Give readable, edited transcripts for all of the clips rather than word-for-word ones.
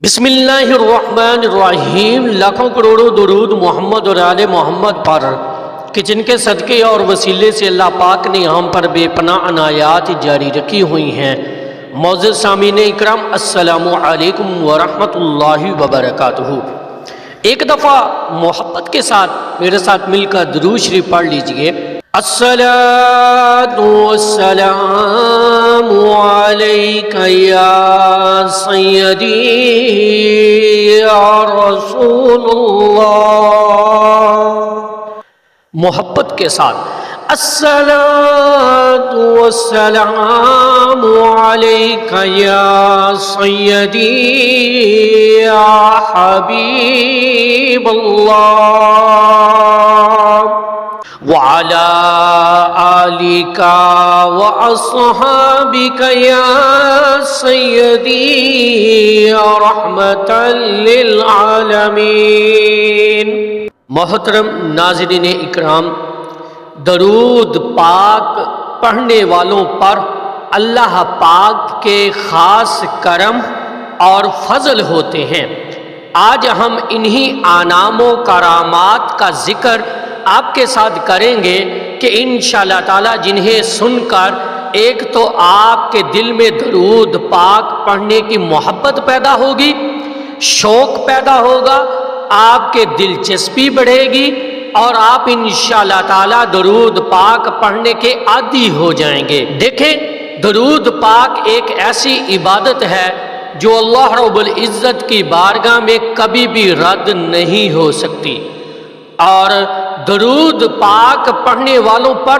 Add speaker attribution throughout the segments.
Speaker 1: بسم اللہ الرحمن الرحیم۔ لاکھوں کروڑوں درود محمد اور آل محمد پر کہ جن کے صدقے اور وسیلے سے اللہ پاک نے ہم پر بے پناہ عنایات جاری رکھی ہوئی ہیں۔ معزز سامعین اکرام، السلام علیکم ورحمۃ اللہ وبرکاتہ۔ ایک دفعہ محبت کے ساتھ میرے ساتھ مل کر درود شریف پڑھ لیجئے۔ الصلاۃ والسلام علیک یا سیدی یا رسول اللہ۔ محبت کے ساتھ الصلاۃ والسلام علیک یا سیدی یا حبیب اللہ وعلى آلك وأصحابك يا سيدي يا رحمة للعالمين۔ محترم ناظرین اکرام، درود پاک پڑھنے والوں پر اللہ پاک کے خاص کرم اور فضل ہوتے ہیں۔ آج ہم انہی انعام و کرامات کا ذکر آپ کے ساتھ کریں گے کہ انشاءاللہ تعالی جنہیں سن کر ایک تو آپ کے دل میں درود پاک پڑھنے کی محبت پیدا ہوگی، شوق پیدا ہوگا، آپ کے دلچسپی بڑھے گی اور آپ انشاءاللہ تعالی درود پاک پڑھنے کے عادی ہو جائیں گے۔ دیکھیں، درود پاک ایک ایسی عبادت ہے جو اللہ رب العزت کی بارگاہ میں کبھی بھی رد نہیں ہو سکتی، اور درود پاک پڑھنے والوں پر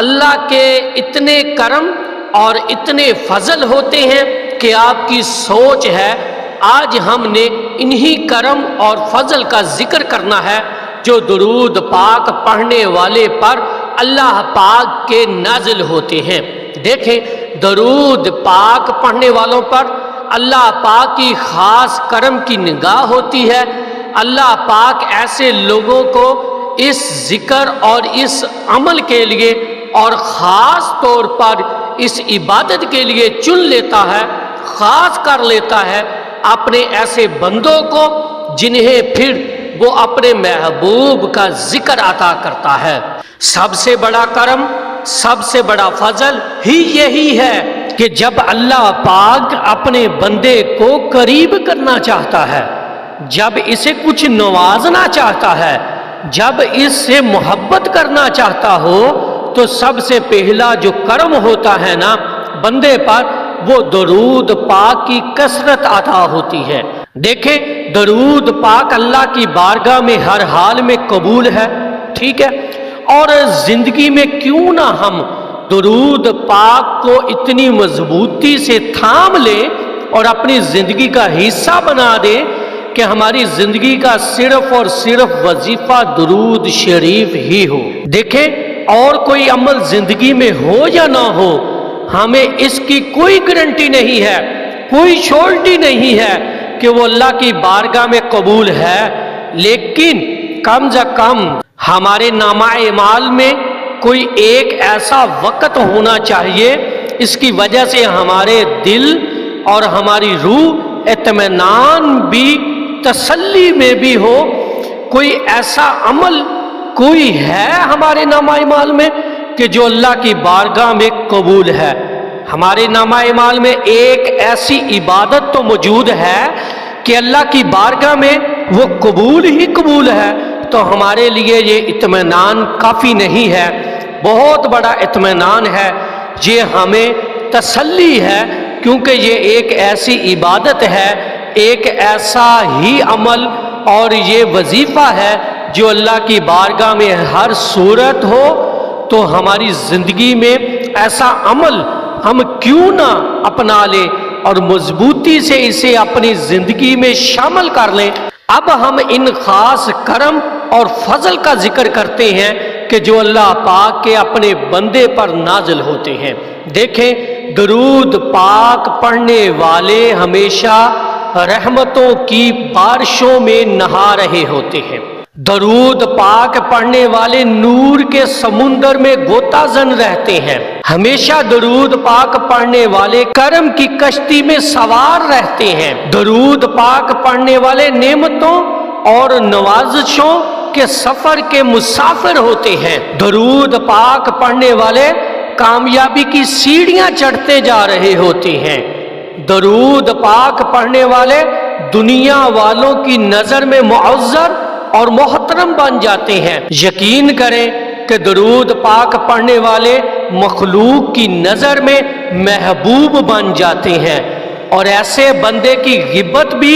Speaker 1: اللہ کے اتنے کرم اور اتنے فضل ہوتے ہیں کہ آپ کی سوچ ہے آج ہم نے انہی کرم اور فضل کا ذکر کرنا ہے جو درود پاک پڑھنے والے پر اللہ پاک کے نازل ہوتے ہیں۔ دیکھیں، درود پاک پڑھنے والوں پر اللہ پاک کی خاص کرم کی نگاہ ہوتی ہے۔ اللہ پاک ایسے لوگوں کو اس ذکر اور اس عمل کے لیے اور خاص طور پر اس عبادت کے لیے چن لیتا ہے، خاص کر لیتا ہے اپنے ایسے بندوں کو جنہیں پھر وہ اپنے محبوب کا ذکر عطا کرتا ہے۔ سب سے بڑا کرم، سب سے بڑا فضل ہی یہی ہے کہ جب اللہ پاک اپنے بندے کو قریب کرنا چاہتا ہے، جب اسے کچھ نوازنا چاہتا ہے، جب اس سے محبت کرنا چاہتا ہو، تو سب سے پہلا جو کرم ہوتا ہے نا بندے پر، وہ درود پاک کی کثرت عطا ہوتی ہے۔ دیکھیں، درود پاک اللہ کی بارگاہ میں ہر حال میں قبول ہے، ٹھیک ہے؟ اور زندگی میں کیوں نہ ہم درود پاک کو اتنی مضبوطی سے تھام لیں اور اپنی زندگی کا حصہ بنا دیں کہ ہماری زندگی کا صرف اور صرف وظیفہ درود شریف ہی ہو۔ دیکھیں، اور کوئی عمل زندگی میں ہو یا نہ ہو، ہمیں اس کی کوئی گارنٹی نہیں ہے، کوئی شورٹی نہیں ہے کہ وہ اللہ کی بارگاہ میں قبول ہے، لیکن کم از کم ہمارے نامہ اعمال میں کوئی ایک ایسا وقت ہونا چاہیے اس کی وجہ سے ہمارے دل اور ہماری روح اطمینان بھی، تسلی میں بھی ہو۔ کوئی ایسا عمل کوئی ہے ہمارے نامہ اعمال میں کہ جو اللہ کی بارگاہ میں قبول ہے۔ ہمارے نامہ اعمال میں ایک ایسی عبادت تو موجود ہے کہ اللہ کی بارگاہ میں وہ قبول ہی قبول ہے، تو ہمارے لیے یہ اطمینان کافی نہیں ہے، بہت بڑا اطمینان ہے، یہ ہمیں تسلی ہے، کیونکہ یہ ایک ایسی عبادت ہے، ایک ایسا ہی عمل اور یہ وظیفہ ہے جو اللہ کی بارگاہ میں ہر صورت ہو۔ تو ہماری زندگی میں ایسا عمل ہم کیوں نہ اپنا لیں اور مضبوطی سے اسے اپنی زندگی میں شامل کر لیں۔ اب ہم ان خاص کرم اور فضل کا ذکر کرتے ہیں کہ جو اللہ پاک کے اپنے بندے پر نازل ہوتے ہیں۔ دیکھیں، درود پاک پڑھنے والے ہمیشہ رحمتوں کی بارشوں میں نہا رہے ہوتے ہیں۔ درود پاک پڑھنے والے نور کے سمندر میں غوطہ زن رہتے ہیں، ہمیشہ درود پاک پڑھنے والے کرم کی کشتی میں سوار رہتے ہیں، درود پاک پڑھنے والے نعمتوں اور نوازشوں کے سفر کے مسافر ہوتے ہیں، درود پاک پڑھنے والے کامیابی کی سیڑھیاں چڑھتے جا رہے ہوتے ہیں، درود پاک پڑھنے والے دنیا والوں کی نظر میں معزز اور محترم بن جاتے ہیں۔ یقین کریں کہ درود پاک پڑھنے والے مخلوق کی نظر میں محبوب بن جاتے ہیں، اور ایسے بندے کی غیبت بھی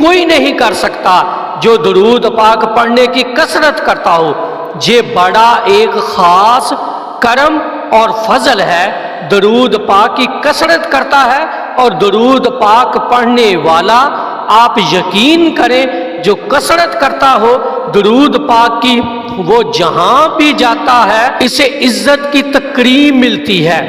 Speaker 1: کوئی نہیں کر سکتا جو درود پاک پڑھنے کی کثرت کرتا ہو۔ یہ بڑا ایک خاص کرم اور فضل ہے، درود پاک کی کثرت کرتا ہے، اور درود پاک پڑھنے والا آپ یقین کریں جو کثرت کرتا ہو درود پاک کی، وہ جہاں بھی جاتا ہے اسے عزت کی تکریم ملتی ہے،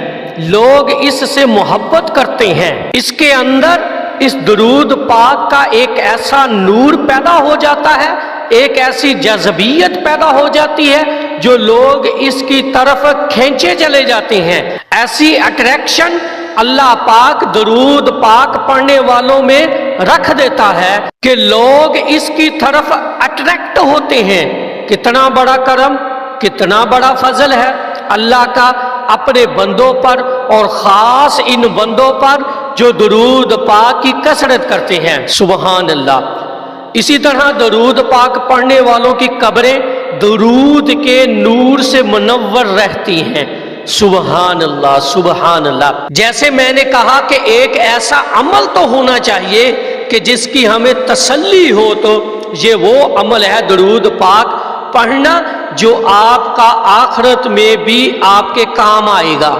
Speaker 1: لوگ اس سے محبت کرتے ہیں، اس کے اندر اس درود پاک کا ایک ایسا نور پیدا ہو جاتا ہے، ایک ایسی جذبیت پیدا ہو جاتی ہے جو لوگ اس کی طرف کھینچے چلے جاتے ہیں۔ ایسی اٹریکشن اللہ پاک درود پاک پڑھنے والوں میں رکھ دیتا ہے کہ لوگ اس کی طرف اٹریکٹ ہوتے ہیں۔ کتنا بڑا کرم، کتنا بڑا فضل ہے اللہ کا اپنے بندوں پر، اور خاص ان بندوں پر جو درود پاک کی کثرت کرتے ہیں۔ سبحان اللہ۔ اسی طرح درود پاک پڑھنے والوں کی قبریں درود کے نور سے منور رہتی ہیں۔ سبحان اللہ، سبحان اللہ۔ جیسے میں نے کہا کہ ایک ایسا عمل تو ہونا چاہیے کہ جس کی ہمیں تسلی ہو، تو یہ وہ عمل ہے درود پاک پڑھنا جو آپ کا آخرت میں بھی آپ کے کام آئے گا،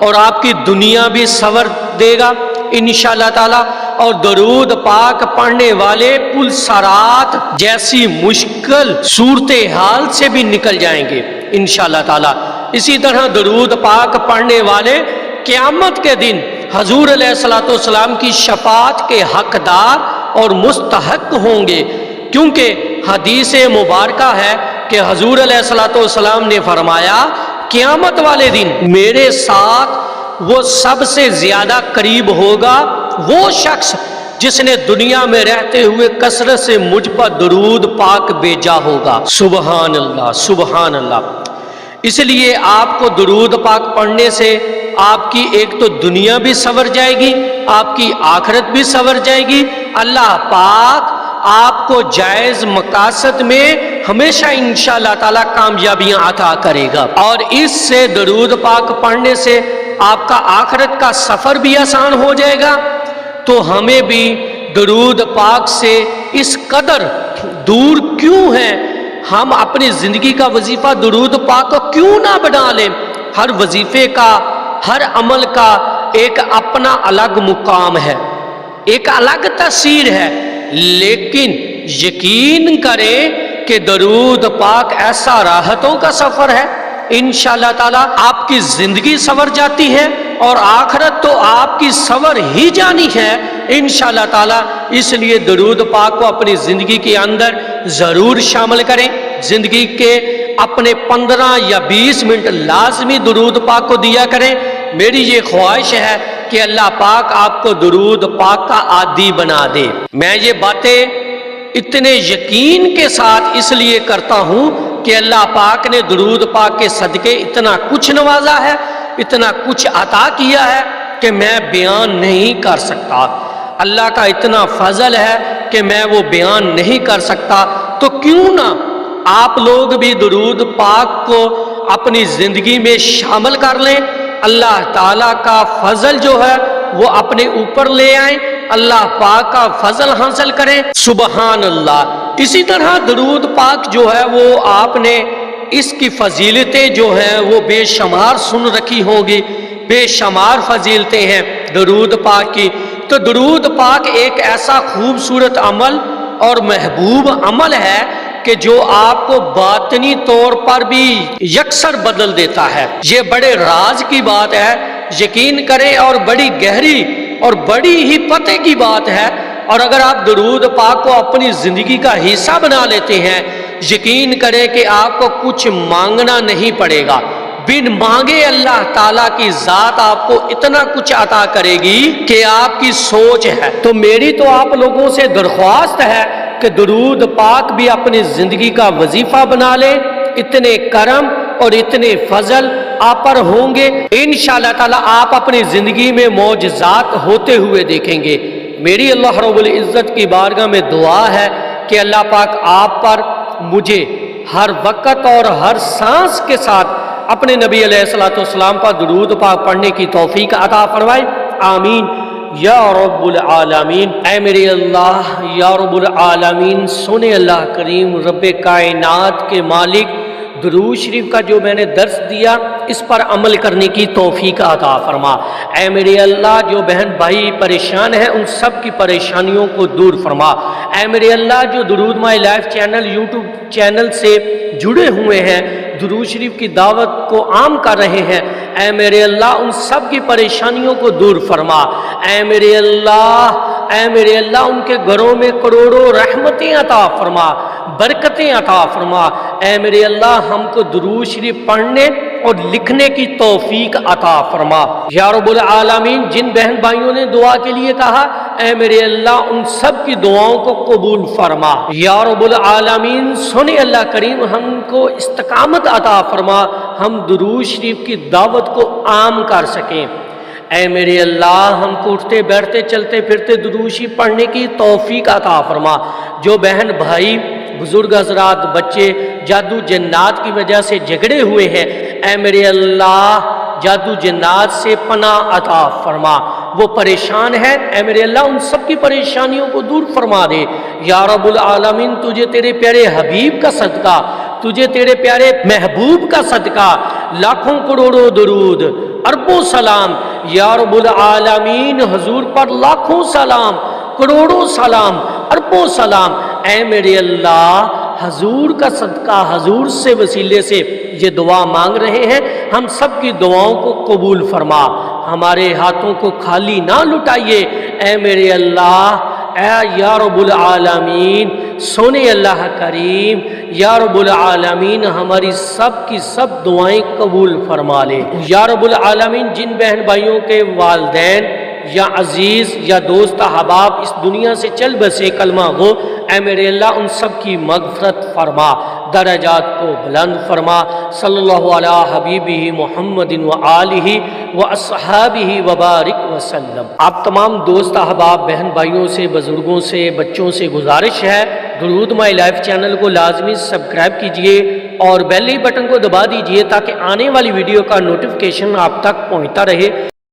Speaker 1: اور آپ کی دنیا بھی سنور دے گا انشاءاللہ تعالی، اور درود پاک پڑھنے والے پل صراط جیسی مشکل صورتحال سے بھی نکل جائیں گے انشاءاللہ تعالی۔ اسی طرح درود پاک پڑھنے والے قیامت کے دن حضور علیہ الصلوۃ والسلام کی شفاعت کے حقدار اور مستحق ہوں گے، کیونکہ حدیث مبارکہ ہے کہ حضور علیہ الصلوۃ والسلام نے فرمایا قیامت والے دن میرے ساتھ وہ سب سے زیادہ قریب ہوگا وہ شخص جس نے دنیا میں رہتے ہوئے کثرت سے مجھ پر درود پاک بھیجا ہوگا۔ سبحان اللہ، سبحان اللہ۔ اس لیے آپ کو درود پاک پڑھنے سے آپ کی ایک تو دنیا بھی سنور جائے گی، آپ کی آخرت بھی سنور جائے گی، اللہ پاک آپ کو جائز مقاصد میں ہمیشہ انشاءاللہ تعالی کامیابیاں عطا کرے گا، اور اس سے درود پاک پڑھنے سے آپ کا آخرت کا سفر بھی آسان ہو جائے گا۔ تو ہمیں بھی درود پاک سے اس قدر دور کیوں ہیں، ہم اپنی زندگی کا وظیفہ درود پاک کو کیوں نہ بنا لیں؟ ہر وظیفے کا، ہر عمل کا ایک اپنا الگ مقام ہے، ایک الگ تاثیر ہے، لیکن یقین کریں کہ درود پاک ایسا راحتوں کا سفر ہے، انشاءاللہ تعالی آپ کی زندگی سنور جاتی ہے، اور آخرت تو آپ کی سنور ہی جانی ہے انشاءاللہ تعالی۔ اس لیے درود پاک کو اپنی زندگی کے اندر ضرور شامل کریں، زندگی کے اپنے 15 یا 20 منٹ لازمی درود پاک کو دیا کریں۔ میری یہ خواہش ہے کہ اللہ پاک آپ کو درود پاک کا عادی بنا دے۔ میں یہ باتیں اتنے یقین کے ساتھ اس لیے کرتا ہوں کہ اللہ پاک نے درود پاک کے صدقے اتنا کچھ نوازا ہے، اتنا کچھ عطا کیا ہے کہ میں بیان نہیں کر سکتا۔ اللہ کا اتنا فضل ہے کہ میں وہ بیان نہیں کر سکتا، تو کیوں نہ آپ لوگ بھی درود پاک کو اپنی زندگی میں شامل کر لیں، اللہ تعالیٰ کا فضل جو ہے وہ اپنے اوپر لے آئیں، اللہ پاک کا فضل حاصل کریں۔ سبحان اللہ۔ اسی طرح درود پاک جو ہے وہ آپ نے اس کی فضیلتیں جو ہیں وہ بے شمار سن رکھی ہوں گی، بے شمار فضیلتیں ہیں درود پاک کی۔ تو درود پاک ایک ایسا خوبصورت عمل اور محبوب عمل ہے کہ جو آپ کو باطنی طور پر بھی یکسر بدل دیتا ہے۔ یہ بڑے راز کی بات ہے، یقین کریں، اور بڑی گہری اور بڑی ہی پتے کی بات ہے، اور اگر آپ درود پاک کو اپنی زندگی کا حصہ بنا لیتے ہیں یقین کریں کہ آپ کو کچھ مانگنا نہیں پڑے گا، بن مانگے اللہ تعالیٰ کی ذات آپ کو اتنا کچھ عطا کرے گی کہ آپ کی سوچ ہے۔ تو میری تو آپ لوگوں سے درخواست ہے کہ درود پاک بھی اپنی زندگی کا وظیفہ بنا لیں۔ اتنے کرم اور اتنے فضل آپ پر ہوں گے، انشاءاللہ تعالیٰ آپ اپنی زندگی میں معجزات ہوتے ہوئے دیکھیں گے۔ میری اللہ رب العزت کی بارگاہ میں دعا ہے کہ اللہ پاک آپ پر، مجھے ہر وقت اور ہر سانس کے ساتھ اپنے نبی علیہ السلام پر درود پاک پڑھنے کی توفیق عطا فرمائے، آمین یا رب العالمین۔ اے میرے اللہ یا رب العالمین، سنے اللہ کریم رب کائنات کے مالک، درود شریف کا جو میں نے درس دیا اس پر عمل کرنے کی توفیق عطا فرما۔ اے میرے اللہ، جو بہن بھائی پریشان ہیں ان سب کی پریشانیوں کو دور فرما۔ اے میرے اللہ، جو درود my life channel YouTube channel سے جڑے ہوئے ہیں، درود شریف کی دعوت کو عام کر رہے ہیں، اے میرے اللہ ان سب کی پریشانیوں کو دور فرما۔ اے میرے اللہ ان کے گھروں میں کروڑوں رحمتیں عطا فرما، برکتیں عطا فرما۔ اے میرے اللہ ہم کو درود شریف پڑھنے اور لکھنے کی توفیق عطا فرما یا رب العالمین۔ جن بہن بھائیوں نے دعا کے لیے کہا، اے میرے اللہ ان سب کی دعاؤں کو قبول فرما یا رب العالمین۔ سنے اللہ کریم ہم کو استقامت عطا فرما، ہم درود شریف کی دعوت کو عام کر سکیں۔ اے میرے اللہ ہم کو اٹھتے بیٹھتے چلتے پھرتے درود شریف پڑھنے کی توفیق عطا فرما۔ جو بہن بھائی بزرگ حضرات بچے جادو جنات کی وجہ سے جھگڑے ہوئے ہیں، اے میرے اللہ جادو جنات سے پناہ عطا فرما۔ وہ پریشان ہے، اے میرے اللہ ان سب کی پریشانیوں کو دور فرما دے یا رب العالمین۔ تجھے تیرے پیارے حبیب کا صدقہ، تجھے تیرے پیارے محبوب کا صدقہ، لاکھوں کروڑوں درود، اربوں سلام یا رب العالمین۔ حضور پر لاکھوں سلام، کروڑوں سلام، اربوں سلام۔ اے میرے اللہ حضور کا صدقہ، حضور سے وسیلے سے یہ دعا مانگ رہے ہیں، ہم سب کی دعاؤں کو قبول فرما، ہمارے ہاتھوں کو خالی نہ لٹائیے۔ اے میرے اللہ، اے یا رب العالمین، سونے اللہ کریم یا رب العالمین ہماری سب کی سب دعائیں قبول فرما لے یا رب العالمین۔ جن بہن بھائیوں کے والدین یا عزیز یا دوست احباب اس دنیا سے چل بسے کلمہ گو، اے میرے اللہ ان سب کی مغفرت فرما، درجات کو بلند فرما۔ صلی اللہ علی حبیبہ محمد و آلہ و اصحابہ وبارک وسلم۔ آپ تمام دوست احباب بہن بھائیوں سے، بزرگوں سے، بچوں سے گزارش ہے، درود مائی لائف چینل کو لازمی سبسکرائب کیجئے اور بیل بٹن کو دبا دیجئے تاکہ آنے والی ویڈیو کا نوٹیفیکیشن آپ تک پہنچتا رہے۔